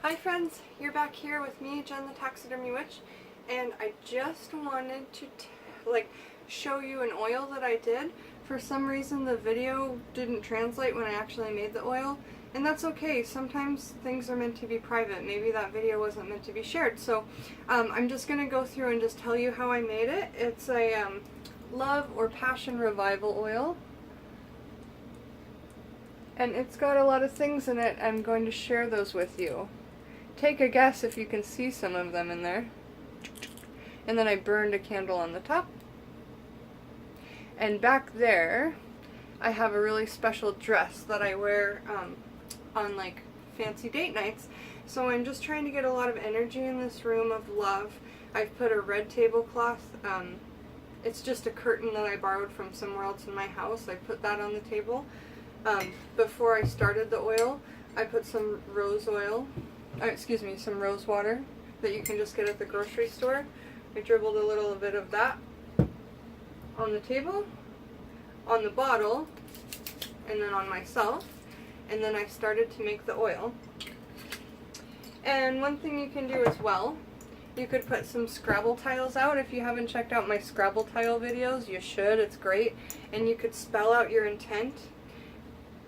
Hi friends, you're back here with me, Jen the Taxidermy Witch, and I just wanted to show you an oil that I did. For some reason the video didn't translate when I actually made the oil, and that's okay. Sometimes things are meant to be private. Maybe that video wasn't meant to be shared. So I'm just going to go through and just tell you how I made it. It's a love or passion revival oil. And it's got a lot of things in it. I'm going to share those with you. Take a guess if you can see some of them in there. And then I burned a candle on the top. And back there, I have a really special dress that I wear on like fancy date nights. So I'm just trying to get a lot of energy in this room of love. I've put a red tablecloth. It's just a curtain that I borrowed from somewhere else in my house. I put that on the table. Before I started the oil, I put some rose oil, some rose water that you can just get at the grocery store. I dribbled a little bit of that on the table, on the bottle, and then on myself, and then I started to make the oil. And one thing you can do as well, you could put some Scrabble tiles out. If you haven't checked out my Scrabble tile videos, you should. It's great. And you could spell out your intent.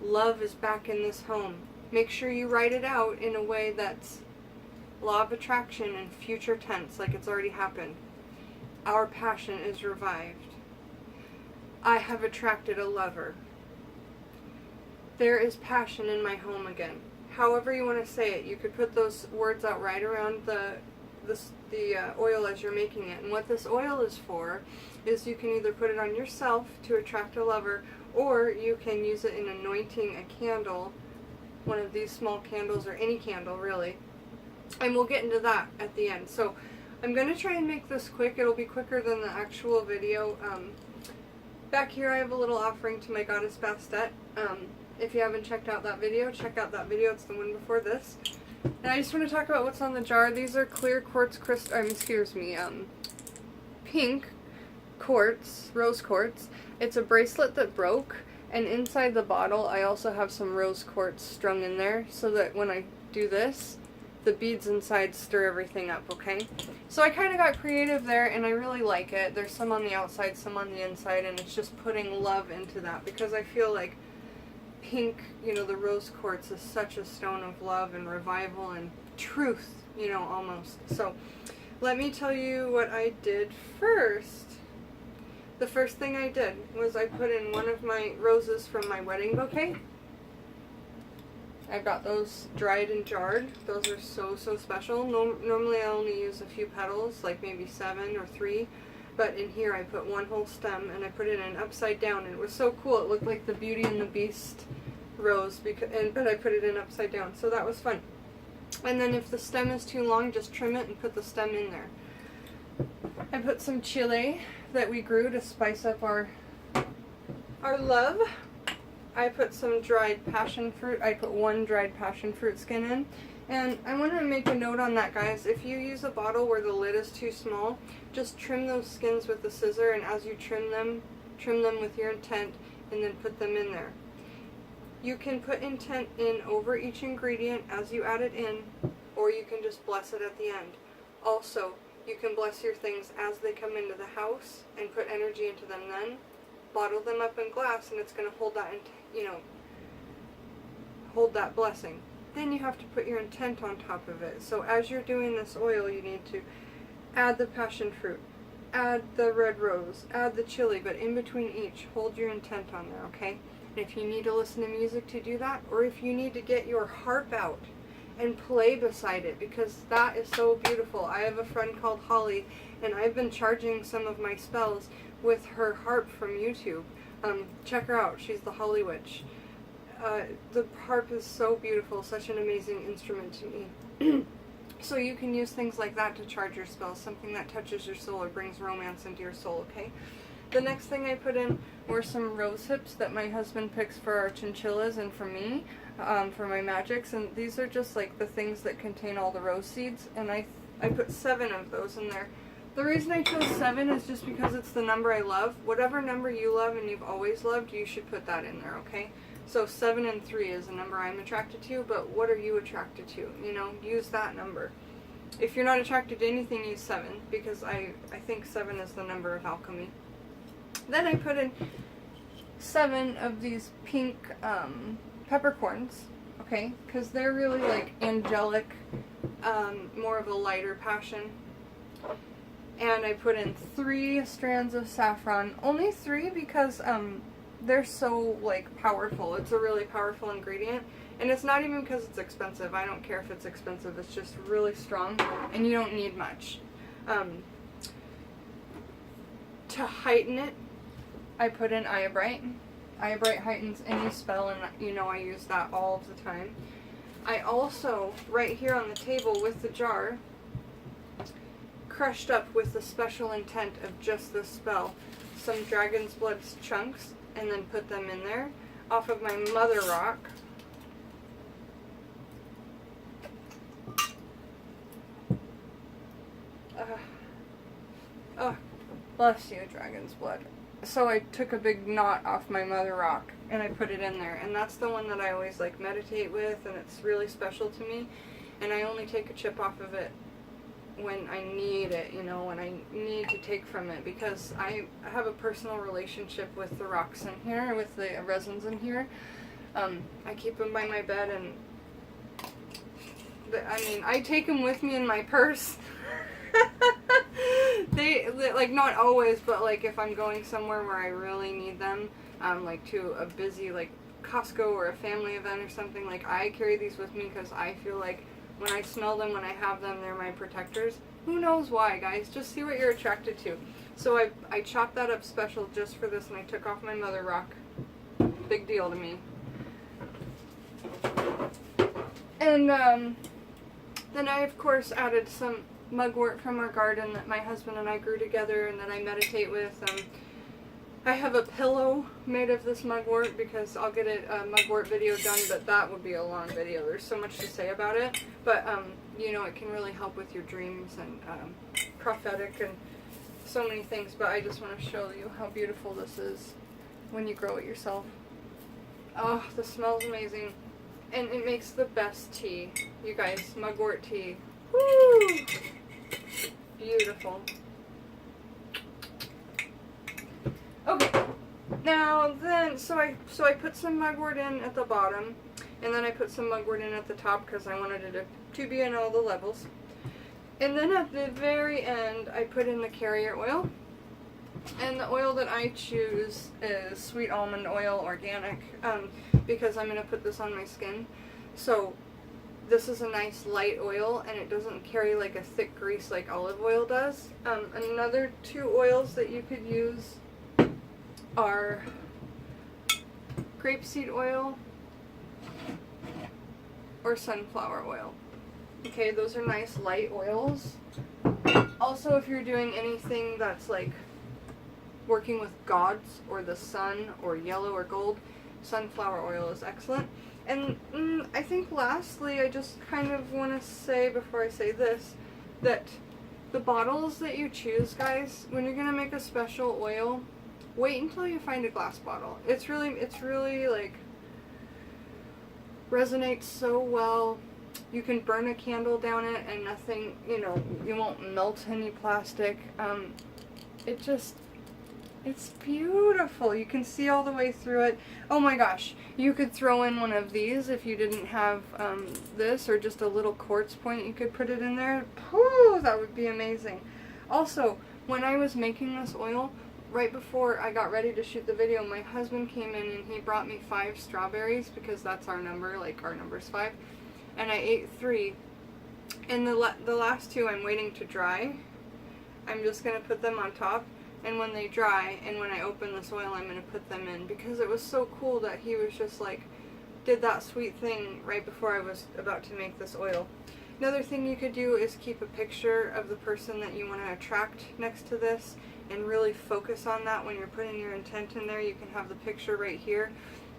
Love is back in this home. Make sure you write it out in a way that's law of attraction and future tense, like it's already happened. Our passion is revived. I have attracted a lover. There is passion in my home again. However you want to say it, you could put those words out right around the oil as you're making it. And what this oil is for is you can either put it on yourself to attract a lover, or you can use it in anointing a candle, one of these small candles, or any candle really. And we'll get into that at the end. So I'm going to try and make this quick. It'll be quicker than the actual video. Back here I have a little offering to my goddess Bastet. If you haven't checked out that video, check out that video. It's the one before this. And I just want to talk about what's on the jar. These are clear quartz crystal, pink quartz, rose quartz. It's a bracelet that broke, and inside the bottle I also have some rose quartz strung in there so that when I do this, the beads inside stir everything up, okay? So I kind of got creative there, and I really like it. There's some on the outside, some on the inside, and it's just putting love into that because I feel like pink, the rose quartz is such a stone of love and revival and truth, almost. So let me tell you what I did first. The first thing I did was I put in one of my roses from my wedding bouquet. I've got those dried and jarred. Those are so special. Normally I only use a few petals, like maybe 7 or 3. But in here I put one whole stem, and I put it in upside down, and it was so cool. It looked like the Beauty and the Beast rose, but I put it in upside down, so that was fun. And then if the stem is too long, just trim it and put the stem in there. I put some chile that we grew to spice up our love. I put some dried passion fruit. I put 1 dried passion fruit skin in. And I want to make a note on that, guys. If you use a bottle where the lid is too small, just trim those skins with the scissor, and as you trim them with your intent, and then put them in there. You can put intent in over each ingredient as you add it in, or you can just bless it at the end. Also, you can bless your things as they come into the house and put energy into them then. Bottle them up in glass, and it's going to hold that, hold that blessing. Then you have to put your intent on top of it. So as you're doing this oil, you need to add the passion fruit, add the red rose, add the chili, but in between each, hold your intent on there, okay? And if you need to listen to music to do that, or if you need to get your harp out and play beside it, because that is so beautiful. I have a friend called Holly, and I've been charging some of my spells with her harp from YouTube. Check her out. She's the Holly Witch. The harp is so beautiful, such an amazing instrument to me. So you can use things like that to charge your spells, something that touches your soul or brings romance into your soul, okay? The next thing I put in were some rose hips that my husband picks for our chinchillas and for me, for my magics, and these are just like the things that contain all the rose seeds, and I put 7 of those in there. The reason I chose 7 is just because it's the number I love. Whatever number you love and you've always loved, you should put that in there, okay? So 7 and 3 is a number I'm attracted to, but what are you attracted to? You know, use that number. If you're not attracted to anything, use 7, because I think 7 is the number of alchemy. Then I put in 7 of these pink peppercorns, okay, because they're really like angelic, more of a lighter passion. And I put in 3 strands of saffron, only 3 because they're so like powerful. It's a really powerful ingredient, and it's not even because it's expensive. I don't care if it's expensive, it's just really strong, and you don't need much. To heighten it, I put in Eyebright. Eyebright heightens any spell, and you know I use that all of the time. I also, right here on the table with the jar, crushed up with the special intent of just this spell, some dragon's blood chunks, and then put them in there off of my mother rock. Oh, bless you, dragon's blood. So I took a big knot off my mother rock and I put it in there, and that's the one that I always like meditate with, and it's really special to me, and I only take a chip off of it when I need it, you know, when I need to take from it, because I have a personal relationship with the rocks in here, with the resins in here. I keep them by my bed, and I take them with me in my purse. they like, not always, but like if I'm going somewhere where I really need them, like to a busy like Costco or a family event or something, like I carry these with me because I feel like when I smell them, when I have them, they're my protectors. Who knows why, guys? Just see what you're attracted to. So I chopped that up special just for this, and I took off my mother rock. Big deal to me. And then I, of course, added some mugwort from our garden that my husband and I grew together and that I meditate with. I have a pillow made of this mugwort because I'll get a mugwort video done, but that would be a long video. There's so much to say about it. But, you know, it can really help with your dreams and prophetic and so many things. But I just want to show you how beautiful this is when you grow it yourself. Oh, the smell's amazing. And it makes the best tea. You guys, mugwort tea. Woo! Beautiful. Okay, now then, so I put some mugwort in at the bottom, and then I put some mugwort in at the top because I wanted it to be in all the levels. And then at the very end, I put in the carrier oil, and the oil that I choose is sweet almond oil, organic, because I'm going to put this on my skin. So this is a nice light oil, and it doesn't carry like a thick grease like olive oil does. Another 2 oils that you could use are grapeseed oil or sunflower oil. Okay, those are nice light oils. Also, if you're doing anything that's like working with gods or the sun or yellow or gold, sunflower oil is excellent. And I think lastly, I just kind of want to say before I say this, that the bottles that you choose, guys, when you're going to make a special oil, wait until you find a glass bottle. It's really like resonates so well. You can burn a candle down it and nothing, you know, you won't melt any plastic. It's beautiful. You can see all the way through it. Oh my gosh, you could throw in one of these if you didn't have this, or just a little quartz point, you could put it in there. Whew, that would be amazing. Also, when I was making this oil, right before I got ready to shoot the video, my husband came in and he brought me 5 strawberries because that's our number, like our number's 5. And I ate 3. And the last 2 I'm waiting to dry. I'm just going to put them on top. And when they dry, and when I open this oil, I'm going to put them in. Because it was so cool that he was just like, did that sweet thing right before I was about to make this oil. Another thing you could do is keep a picture of the person that you want to attract next to this. And really focus on that when you're putting your intent in there. You can have the picture right here.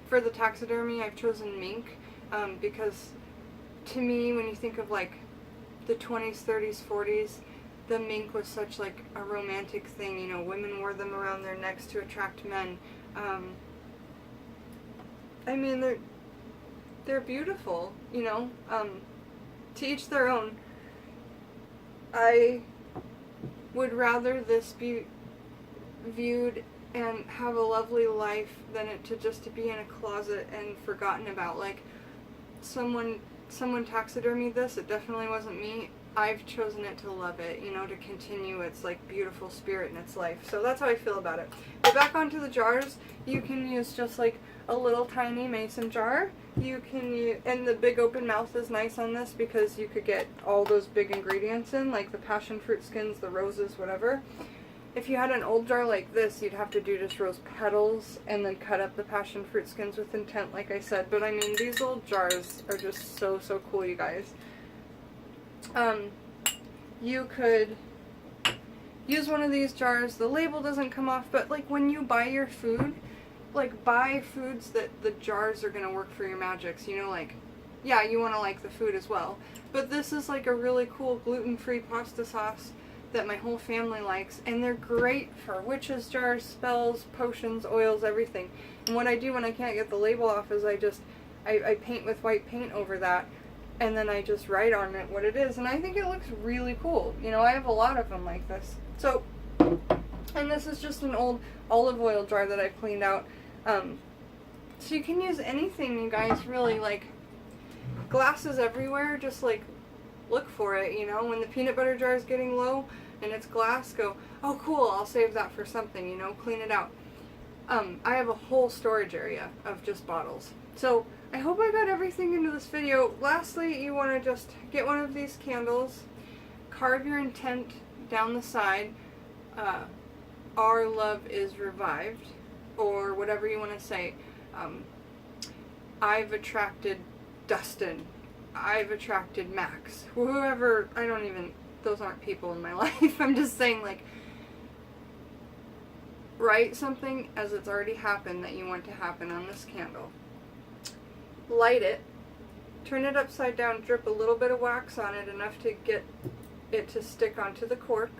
For the taxidermy, I've chosen mink. Because to me, when you think of like the 20s, 30s, 40s, the mink was such like a romantic thing. You know, women wore them around their necks to attract men. I mean, they're beautiful, you know, to each their own. I would rather this be viewed and have a lovely life than it to be in a closet and forgotten about. Like, someone taxidermied this. It definitely wasn't me. I've chosen it to love it, you know, to continue its like beautiful spirit in its life. So that's how I feel about it. But back onto the jars, you can use just like a little tiny mason jar. You can use, and the big open mouth is nice on this because you could get all those big ingredients in, like the passion fruit skins, the roses, whatever. If you had an old jar like this, you'd have to do just rose petals and then cut up the passion fruit skins with intent, like I said. But I mean, these old jars are just so, so cool, you guys. You could use one of these jars. The label doesn't come off, but like when you buy your food, like buy foods that the jars are going to work for your magics. You know, like, yeah, you want to like the food as well. But this is like a really cool gluten-free pasta sauce that my whole family likes, and they're great for witches jars, spells, potions, oils, everything. And what I do when I can't get the label off is I paint with white paint over that, and then I just write on it what it is, and I think it looks really cool. You know, I have a lot of them like this. So, and this is just an old olive oil jar that I've cleaned out. So you can use anything, you guys, really. Like, glasses everywhere, just like look for it, you know. When the peanut butter jar is getting low and it's glass, go, oh cool, I'll save that for something, you know, clean it out. I have a whole storage area of just bottles. So I hope I got everything into this video. Lastly, you want to just get one of these candles, carve your intent down the side, our love is revived, or whatever you want to say. I've attracted Dustin. I've attracted Max. Whoever, those aren't people in my life. I'm just saying, like, write something as it's already happened that you want to happen on this candle. Light it, turn it upside down, drip a little bit of wax on it, enough to get it to stick onto the cork.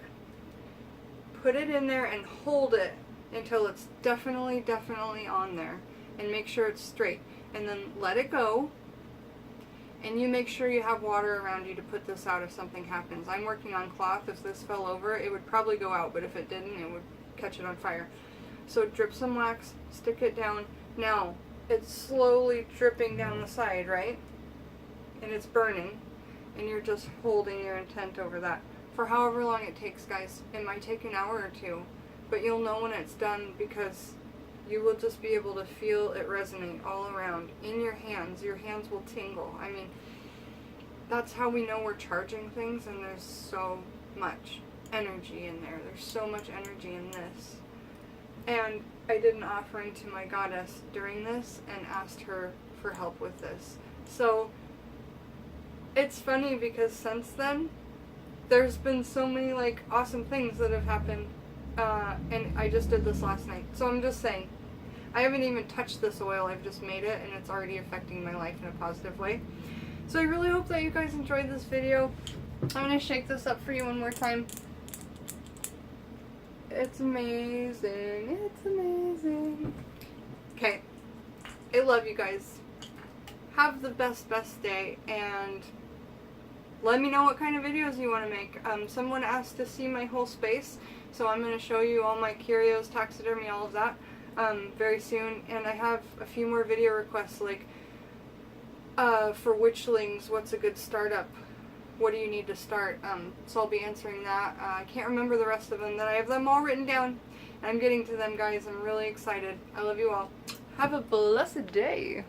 Put it in there and hold it until it's definitely on there, and make sure it's straight. And then let it go, and you make sure you have water around you to put this out if something happens. I'm working on cloth. If this fell over, it would probably go out, but if it didn't, it would catch it on fire. So drip some wax, stick it down. Now, it's slowly dripping down the side, right? And it's burning, and you're just holding your intent over that for however long it takes, guys. It might take an hour or two, but you'll know when it's done because you will just be able to feel it resonate all around in your hands. Your hands will tingle. I mean, that's how we know we're charging things, and there's so much energy in there. There's so much energy in this. And I did an offering to my goddess during this and asked her for help with this. So it's funny because since then, there's been so many like awesome things that have happened. And I just did this last night. So I'm just saying, I haven't even touched this oil. I've just made it, and it's already affecting my life in a positive way. So I really hope that you guys enjoyed this video. I'm going to shake this up for you one more time. It's amazing. It's amazing. Okay. I love you guys. Have the best day, and let me know what kind of videos you want to make. Someone asked to see my whole space, so I'm going to show you all my curios, taxidermy, all of that very soon. And I have a few more video requests, like for witchlings, what's a good startup? What do you need to start? So I'll be answering that. I can't remember the rest of them. Then I have them all written down, and I'm getting to them, guys. I'm really excited. I love you all. Have a blessed day.